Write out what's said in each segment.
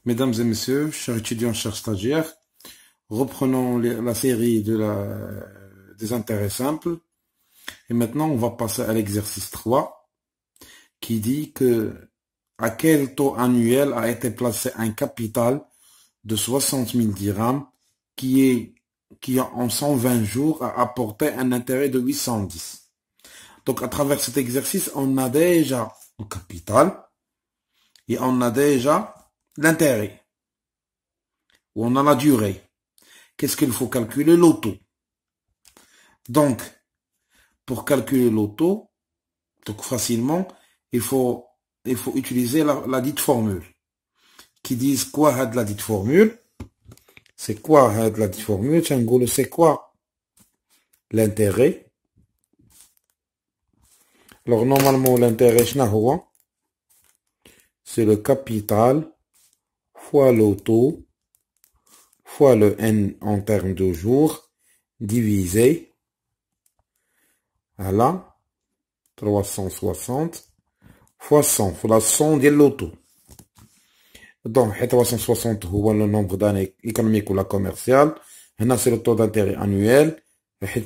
Mesdames et messieurs, chers étudiants, chers stagiaires, reprenons la série des intérêts simples. Et maintenant, on va passer à l'exercice 3 qui dit que à quel taux annuel a été placé un capital de 60 000 dirhams qui en 120 jours a apporté un intérêt de 810. Donc à travers cet exercice, on a déjà le capital et on a déjà l'intérêt, ou on a la durée. Qu'est-ce qu'il faut calculer? Le taux. Donc, pour calculer le taux, donc facilement, il faut utiliser la dite formule. Qui disent quoi de la dite formule? C'est quoi de la dite formule? C'est quoi l'intérêt? Alors, normalement, l'intérêt, c'est le capital fois le taux fois le n en termes de jours divisé à la 360 fois 100 fois la 100 de l'auto. Donc 360 هو le nombre d'années économiques ou la commerciale. Là c'est le taux d'intérêt annuel.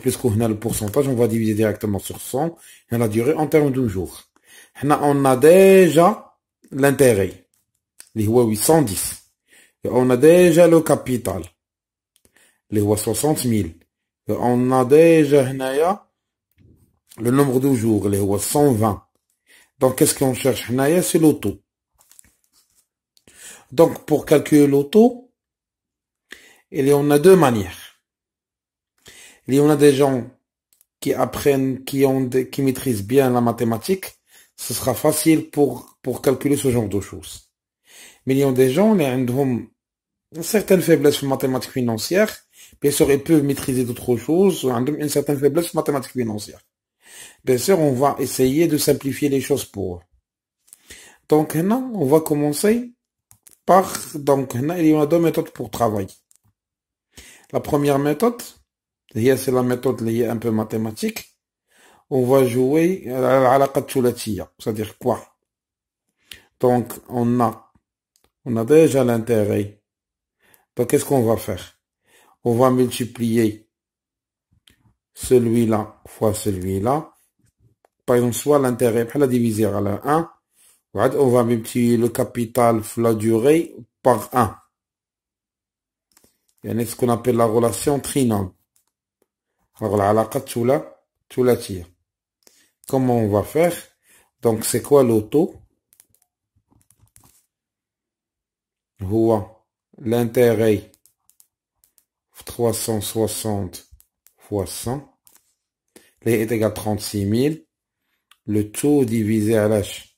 Puisque on a le pourcentage, on va diviser directement sur 100 et la durée en termes de jours. Là on a déjà l'intérêt, اللي هو 810. Et on a déjà le capital, اللي هو 60 000. Et on a déjà هنايا le nombre de jours, اللي هو 120. Donc qu'est-ce qu'on cherche هنايا? C'est le taux. Donc, pour calculer le taux, il y en a deux manières. Il y en a des gens qui apprennent, qui maîtrisent bien la mathématique. Ce sera facile pour calculer ce genre de choses. Mais il y a des gens qui ont une certaine faiblesse en mathématiques financières. Bien sûr, ils peuvent maîtriser d'autres choses. Ils ont une certaine faiblesse en mathématiques financières. Bien sûr, on va essayer de simplifier les choses pour eux. Donc, maintenant, on va commencer donc, il y a deux méthodes pour travailler. La première méthode, c'est la méthode liée un peu mathématique. On va jouer à la thulathiyya. C'est-à-dire quoi? Donc, on a déjà l'intérêt. Donc, qu'est-ce qu'on va faire? On va multiplier celui-là fois celui-là. Par exemple, soit l'intérêt, on va diviser à la 1. On va multiplier le capital la durée par 1. Il y a ce qu'on appelle la relation trinôme. Alors, la thulathiyya. Comment on va faire? Donc, c'est quoi le taux? L'intérêt 360 fois 100 est égal à 36 000. Le taux divisé à l'H,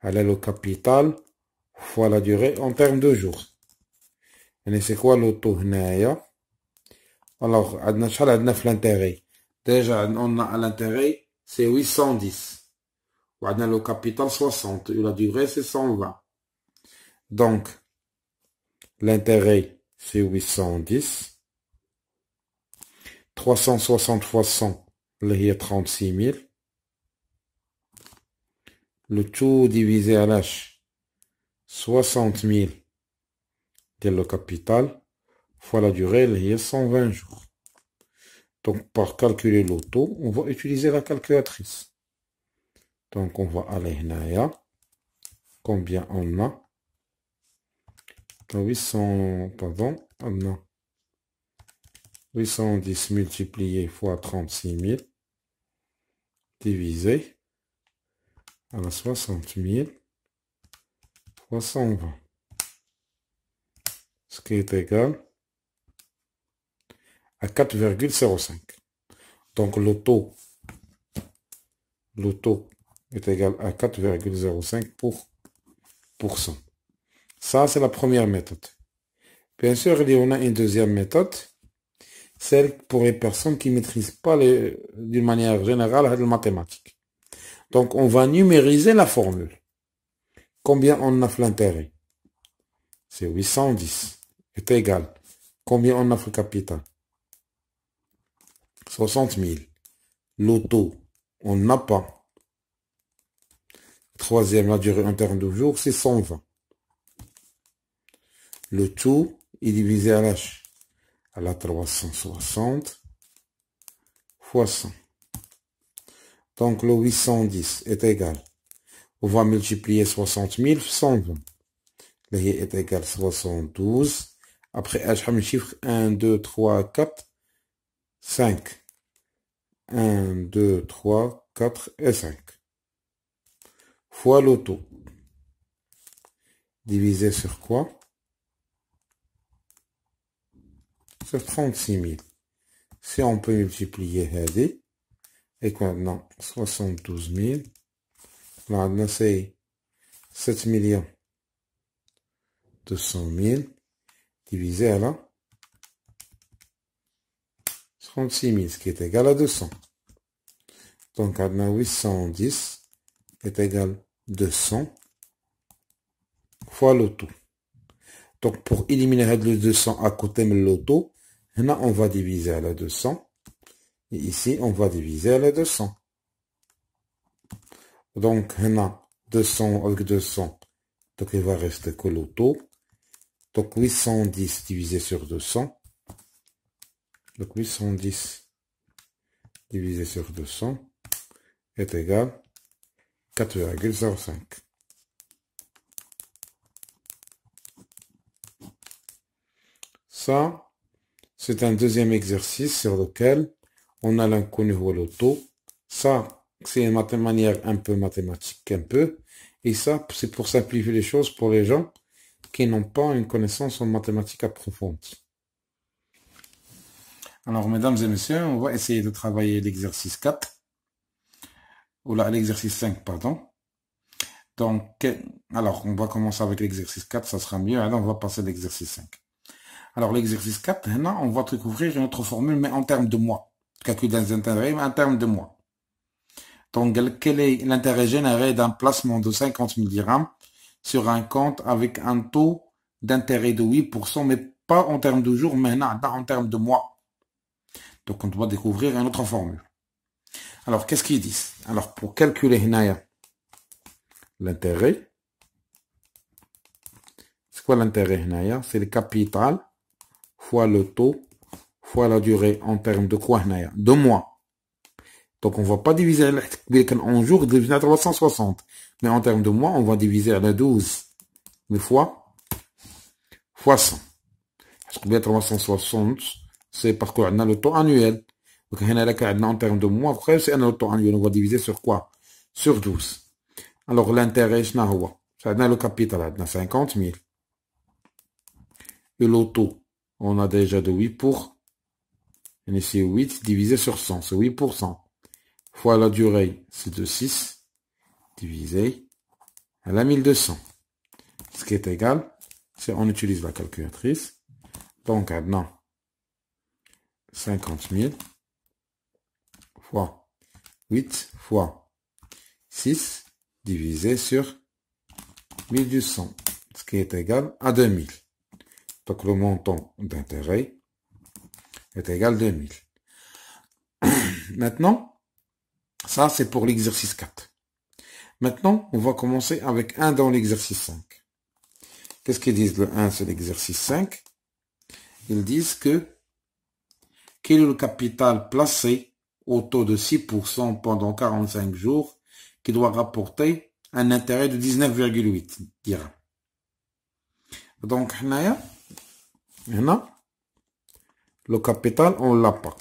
le capital, fois la durée en termes de jours. Et c'est quoi le taux? Alors, on a l'intérêt. Déjà, on a l'intérêt, c'est 810. On a le capital 60. Et la durée, c'est 120. Donc, l'intérêt, c'est 810. 360 fois 100, il y a 36 000. Le taux divisé à l'H, 60 000 de le capital, fois la durée, il y a 120 jours. Donc, pour calculer le taux, on va utiliser la calculatrice. Donc, on va aller là. Combien on a? 810 multiplié fois 36 000 divisé à la 60 000 fois 120. Ce qui est égal à 4,05. Donc le taux est égal à 4,05%. Ça, c'est la première méthode. Bien sûr, il y en a une deuxième méthode, celle pour les personnes qui ne maîtrisent pas d'une manière générale les mathématiques. Donc, on va numériser la formule. Combien on a l'intérêt? C'est 810 est égal. Combien on a le capital? 60 000. Le taux, on n'a pas. Troisième, la durée en termes de jours, c'est 120. le tout est divisé à l'H, à la 360 fois 100. Donc le 810 est égal, on va multiplier 60 000 120. Là, il est égal à 72. Après, H, le chiffre 1, 2, 3, 4, 5. 1, 2, 3, 4 et 5. Fois le taux. Divisé sur quoi? Sur 36 000. Si on peut multiplier هذه, et quoi maintenant 72 000. Là, c'est 7 millions 200 000 divisé à la 36 000, ce qui est égal à 200. Donc, 810 est égal à 200 fois le tout. Donc, pour éliminer le 200 à côté de l'auto, là, on va diviser à la 200. Et ici, on va diviser à la 200. Donc, là, 200 avec 200. Donc, il va rester que l'auto. Donc, 810 divisé sur 200. Donc, 810 divisé sur 200 est égal à 4,05. Ça, c'est un deuxième exercice sur lequel on a l'inconnu ou l'auto. Ça, c'est une manière un peu mathématique, un peu. Et ça, c'est pour simplifier les choses pour les gens qui n'ont pas une connaissance en mathématiques approfondie. Alors, mesdames et messieurs, on va essayer de travailler l'exercice 4. Ou là, l'exercice 5, pardon. Donc, alors, on va commencer avec l'exercice 4, ça sera mieux. Alors, on va passer à l'exercice 5. Alors, l'exercice 4, là, on va découvrir une autre formule, mais en termes de mois. Calcul des intérêts, mais en termes de mois. Donc, quel est l'intérêt généré d'un placement de 50 000 dirhams sur un compte avec un taux d'intérêt de 8%, mais pas en termes de jours, mais non, en termes de mois. Donc, on doit découvrir une autre formule. Alors, qu'est-ce qu'ils disent? Alors, pour calculer l'intérêt, c'est quoi l'intérêt? C'est le capital fois le taux fois la durée en termes de quoi? De mois. Donc, on ne va pas diviser en jours, diviser à 360. Mais en termes de mois, on va diviser à 12. Mais fois 100. Parce que 360, c'est parce qu'on a le taux annuel. Donc, en termes de mois, après, c'est un taux annuel. On va diviser sur quoi? Sur 12. Alors, l'intérêt, c'est le capital, on a 50 000. Et le taux, on a déjà de 8 pour. Et ici, 8 divisé sur 100, c'est 8%. Fois la durée, c'est de 6 divisé à la 1200. Ce qui est égal, c'est on utilise la calculatrice. Donc, maintenant, 50 000 fois 8 fois 6 divisé sur 1200, ce qui est égal à 2000. Donc, le montant d'intérêt est égal à 2000. Maintenant, ça, c'est pour l'exercice 4. Maintenant, on va commencer avec 1 dans l'exercice 5. Qu'est-ce qu'ils disent le 1, c'est l'exercice 5? Ils disent que quel est le capital placé au taux de 6% pendant 45 jours qui doit rapporter un intérêt de 19,8 dirhams. Donc, le capital, on ne l'a pas.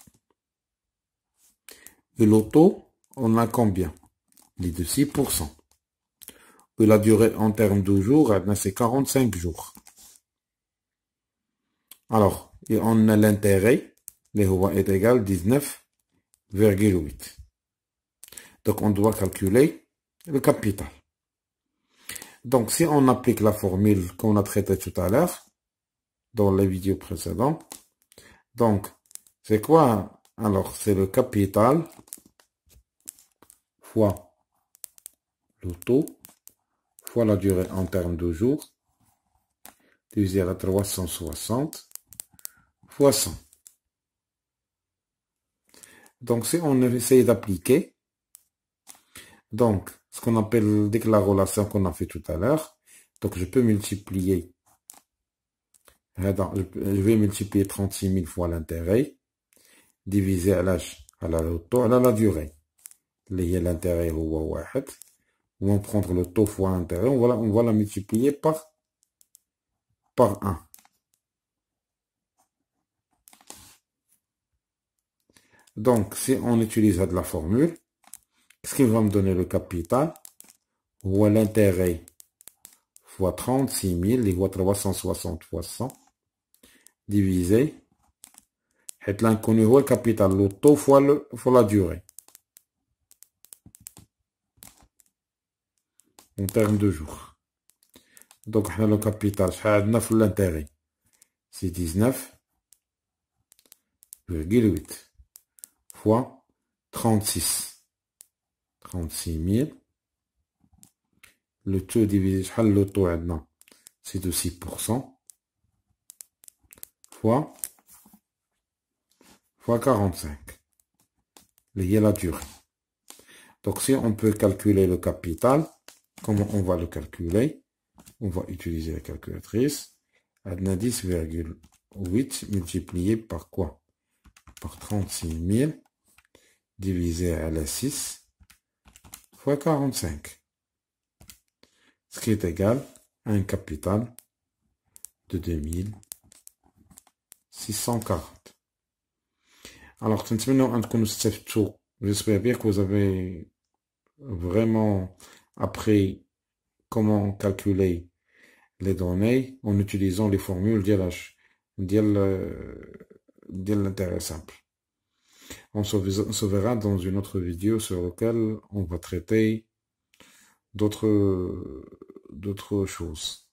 Et le taux, on a combien? Il est de 6%. Et la durée en termes de jours, c'est 45 jours. Alors, et on a l'intérêt, est égal à 19,8. Donc, on doit calculer le capital. Donc, si on applique la formule qu'on a traitée tout à l'heure, dans les vidéos précédentes, donc, c'est quoi? Alors, c'est le capital fois le taux fois la durée en termes de jours, divisé à la 360 fois 100. Donc, si on essaye d'appliquer, donc, ce qu'on appelle dès que la relation qu'on a fait tout à l'heure, donc je peux multiplier Je vais multiplier 36 000 fois l'intérêt, divisé à l'âge, à le taux, à la durée. L'intérêt, on va prendre le taux fois l'intérêt, on va la multiplier par 1. Donc, si on utilise de la formule, ce qui va me donner le capital, ou l'intérêt fois 36 000, les fois 360 fois 100, divisé, l'inconnu, le capital, le taux fois la durée. En termes de jours. Donc, le capital, l'intérêt, c'est 19,8 fois 36 000. Le taux divisé, le taux maintenant, c'est de 6%, fois 45. Il y a la durée. Donc, si on peut calculer le capital, comment on va le calculer? On va utiliser la calculatrice. 10,8 multiplié par quoi? Par 36 000 divisé à la 6 fois 45. Ce qui est égal à un capital de 2640. Alors, j'espère bien que vous avez vraiment appris comment calculer les données en utilisant les formules de l'intérêt simple. On se verra dans une autre vidéo sur laquelle on va traiter d'autres choses.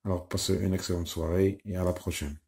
Alors, passez une excellente soirée et à la prochaine.